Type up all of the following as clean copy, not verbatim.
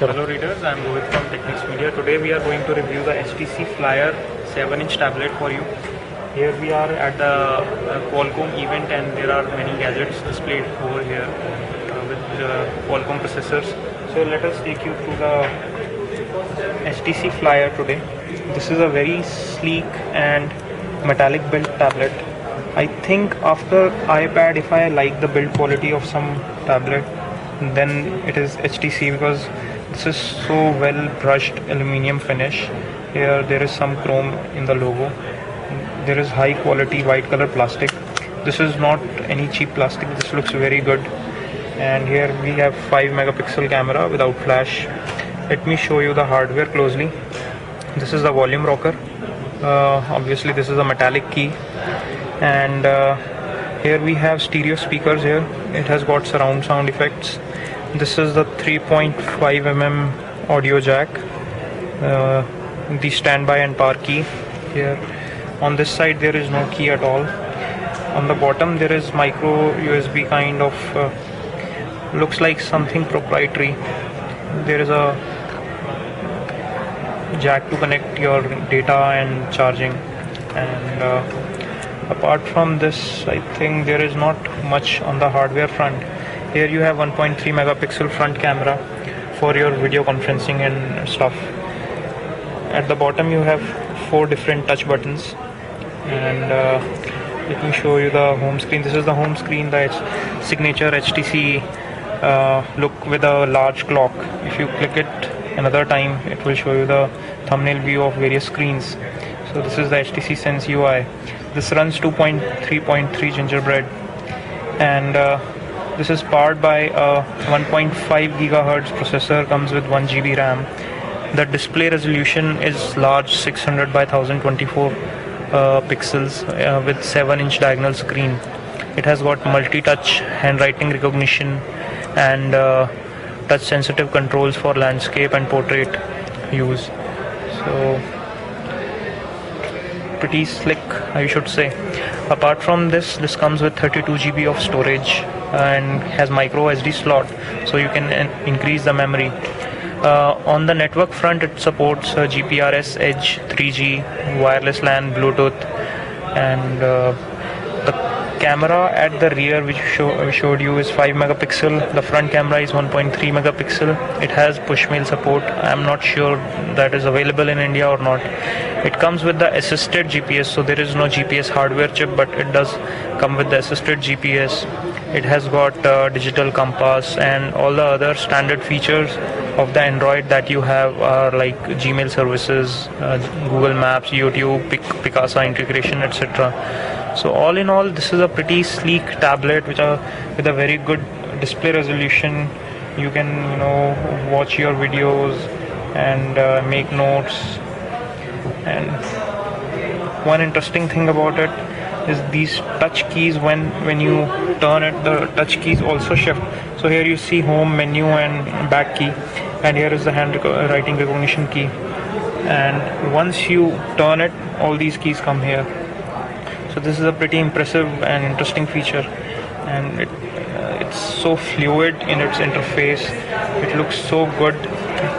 Hello readers, I am Rohit from Technics Media. Today we are going to review the HTC Flyer 7-inch tablet for you. Here we are at the Qualcomm event and there are many gadgets displayed over here with Qualcomm processors. So let us take you through the HTC Flyer today. This is a very sleek and metallic built tablet. I think after iPad, if I like the build quality of some tablet, then it is HTC, because this is so well brushed aluminum finish. Here there is some chrome in the logo. There is high quality white color plastic. This is not any cheap plastic. This looks very good. And here we have 5 megapixel camera without flash. Let me show you the hardware closely. This is the volume rocker. Obviously this is a metallic key. And here we have stereo speakers here. It has got surround sound effects. This is the 3.5 mm audio jack, the standby and power key. Here on this side there is no key at all. On the bottom there is micro USB kind of, looks like something proprietary. There is a jack to connect your data and charging, and apart from this I think there is not much on the hardware front. Here you have 1.3 megapixel front camera for your video conferencing and stuff. At the bottom you have 4 different touch buttons, and let me show you the home screen. This is the home screen, the signature HTC look with a large clock. If you click it another time, it will show you the thumbnail view of various screens. So this is the HTC Sense UI. This runs 2.3.3 Gingerbread, and this is powered by a 1.5 gigahertz processor, comes with 1 GB RAM. The display resolution is large, 600 by 1024 pixels with 7-inch diagonal screen. It has got multi-touch handwriting recognition and touch-sensitive controls for landscape and portrait use. So pretty slick, I should say. Apart from this, this comes with 32 GB of storage and has micro SD slot, so you can increase the memory. On the network front, it supports GPRS, Edge, 3G, wireless LAN, Bluetooth, and the camera at the rear, which we showed you, is 5 megapixel. The front camera is 1.3 megapixel. It has push-mail support. I'm not sure that is available in India or not. It comes with the assisted GPS, so there is no GPS hardware chip, but it does come with the assisted GPS. It has got digital compass and all the other standard features of the Android that you have are like Gmail services, Google Maps, YouTube, Picasa integration, etc. So all in all, this is a pretty sleek tablet with a very good display resolution. You can watch your videos and make notes. And one interesting thing about it is these touch keys. When you turn it, the touch keys also shift. So here you see home, menu and back key, and here is the handwriting recognition key. And once you turn it, all these keys come here. So this is a pretty impressive and interesting feature, and it's so fluid in its interface. It looks so good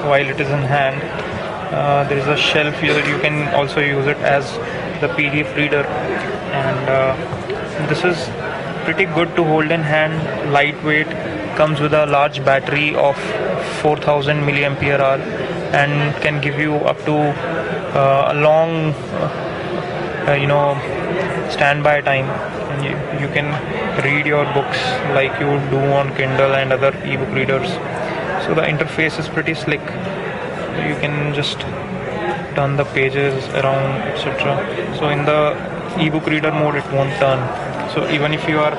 while it is in hand. There is a shelf here. You can also use it as the PDF reader, and this is pretty good to hold in hand. Lightweight, comes with a large battery of 4000 milliampere hour, and can give you up to a long standby time, and you can read your books like you do on Kindle and other ebook readers. So the interface is pretty slick. You can just turn the pages around, etc. So in the ebook reader mode, it won't turn. So even if you are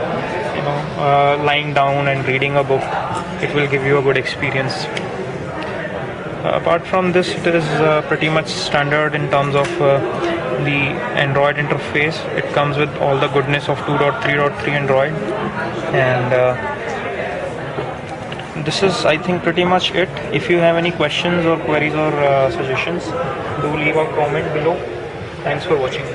lying down and reading a book, it will give you a good experience. Apart from this, it is pretty much standard in terms of the Android interface. It comes with all the goodness of 2.3.3 Android, and this is, I think, pretty much it. If you have any questions or queries or suggestions, do leave a comment below. Thanks for watching.